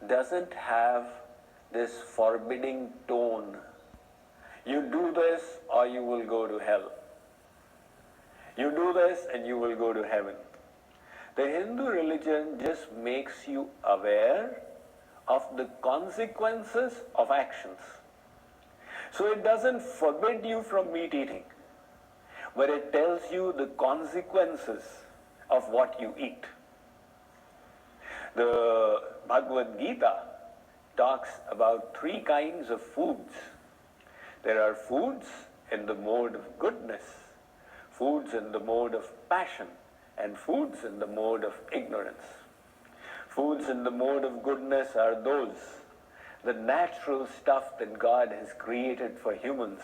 doesn't have this forbidding tone. You do this or you will go to hell. You do this and you will go to heaven. The Hindu religion just makes you aware of the consequences of actions. So it doesn't forbid you from meat eating, but it tells you the consequences of what you eat. The Bhagavad Gita talks about three kinds of foods. There are foods in the mode of goodness, foods in the mode of passion, and foods in the mode of ignorance. Foods in the mode of goodness are those, the natural stuff that God has created for humans,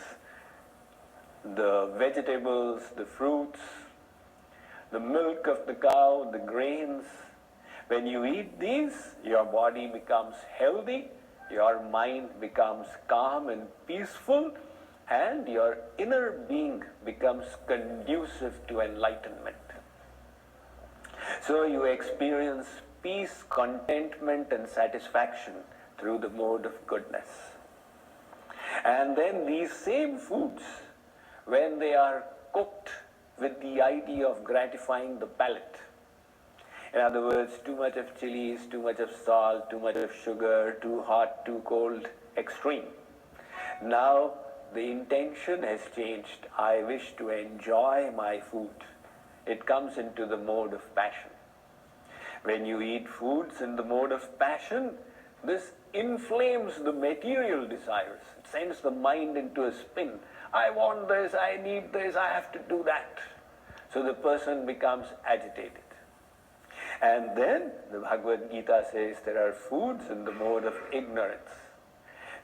the vegetables, the fruits, the milk of the cow, the grains. When you eat these, your body becomes healthy, your mind becomes calm and peaceful, and your inner being becomes conducive to enlightenment. So you experience peace, contentment, and satisfaction through the mode of goodness. And then these same foods, when they are cooked with the idea of gratifying the palate, in other words, too much of chilies, too much of salt, too much of sugar, too hot, too cold, extreme. Now the intention has changed. I wish to enjoy my food. It comes into the mode of passion. When you eat foods in the mode of passion, this inflames the material desires. It sends the mind into a spin. I want this, I need this, I have to do that. So the person becomes agitated. And then the Bhagavad Gita says there are foods in the mode of ignorance.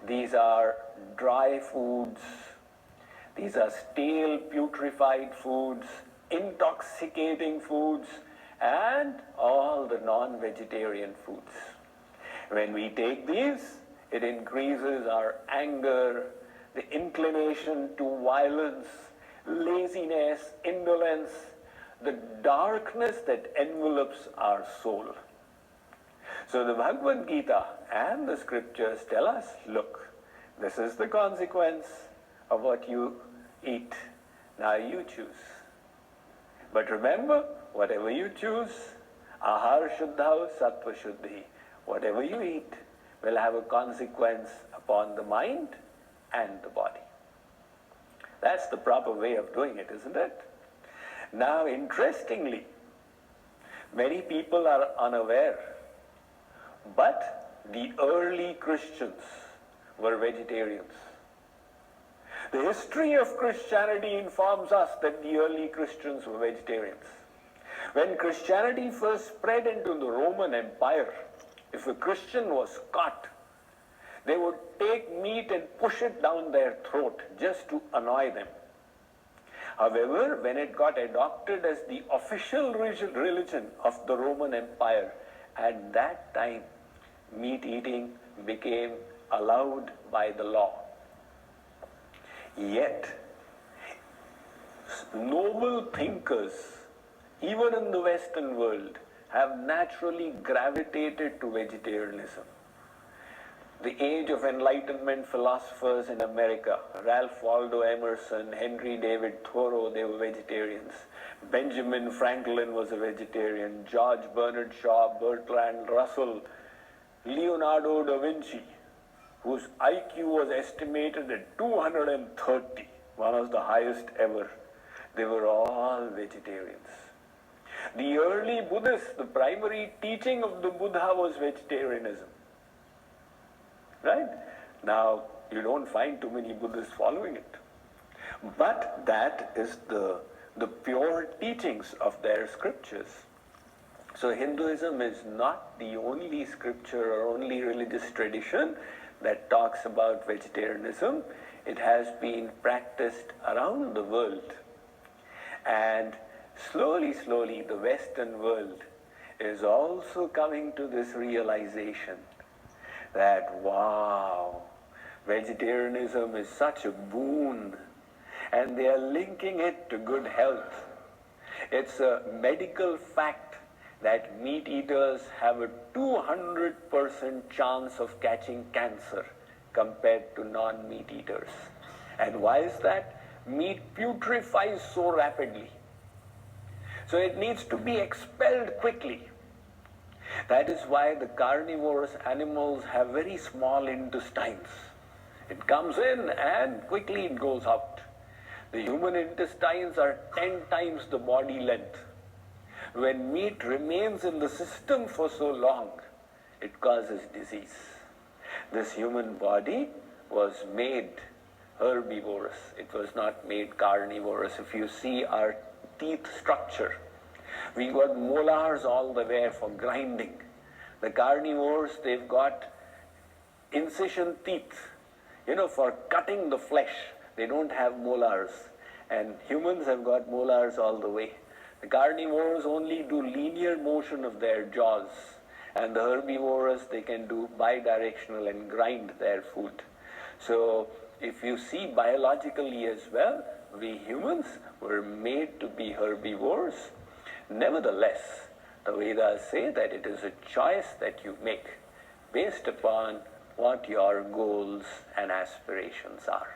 These are dry foods, these are stale, putrefied foods, intoxicating foods, and all the non-vegetarian foods. When we take these, it increases our anger, the inclination to violence, laziness, indolence, the darkness that envelops our soul. So the Bhagavad Gita and the scriptures tell us, look, this is the consequence of what you eat. Now you choose. But remember, whatever you choose, ahar shuddha sattva shuddhi, whatever you eat will have a consequence upon the mind and the body. That's the proper way of doing it, isn't it? Now, interestingly, many people are unaware, but the early Christians were vegetarians. The history of Christianity informs us that the early Christians were vegetarians. When Christianity first spread into the Roman Empire, if a Christian was caught, they would take meat and push it down their throat just to annoy them. However, when it got adopted as the official religion of the Roman Empire, at that time, meat eating became allowed by the law. Yet, noble thinkers, even in the Western world, have naturally gravitated to vegetarianism. The age of Enlightenment philosophers in America, Ralph Waldo Emerson, Henry David Thoreau, they were vegetarians. Benjamin Franklin was a vegetarian. George Bernard Shaw, Bertrand Russell, Leonardo da Vinci, whose IQ was estimated at 230, one of the highest ever. They were all vegetarians. The early Buddhists, the primary teaching of the Buddha was vegetarianism. Right? Now, you don't find too many Buddhists following it. But that is the pure teachings of their scriptures. So Hinduism is not the only scripture or only religious tradition that talks about vegetarianism. It has been practiced around the world. And slowly, the Western world is also coming to this realization that, wow, vegetarianism is such a boon, and they are linking it to good health. It's a medical fact that meat eaters have a 200% chance of catching cancer compared to non-meat eaters. And why is that? Meat putrefies so rapidly. So it needs to be expelled quickly. That is why the carnivorous animals have very small intestines. It comes in and quickly it goes out. The human intestines are 10 times the body length. When meat remains in the system for so long, it causes disease. This human body was made herbivorous. It was not made carnivorous. If you see our teeth structure, we got molars all the way for grinding. The carnivores, they've got incision teeth, for cutting the flesh. They don't have molars. And humans have got molars all the way. The carnivores only do linear motion of their jaws. And the herbivores, they can do bidirectional and grind their food. So if you see biologically as well, we humans were made to be herbivores. Nevertheless, the Vedas say that it is a choice that you make based upon what your goals and aspirations are.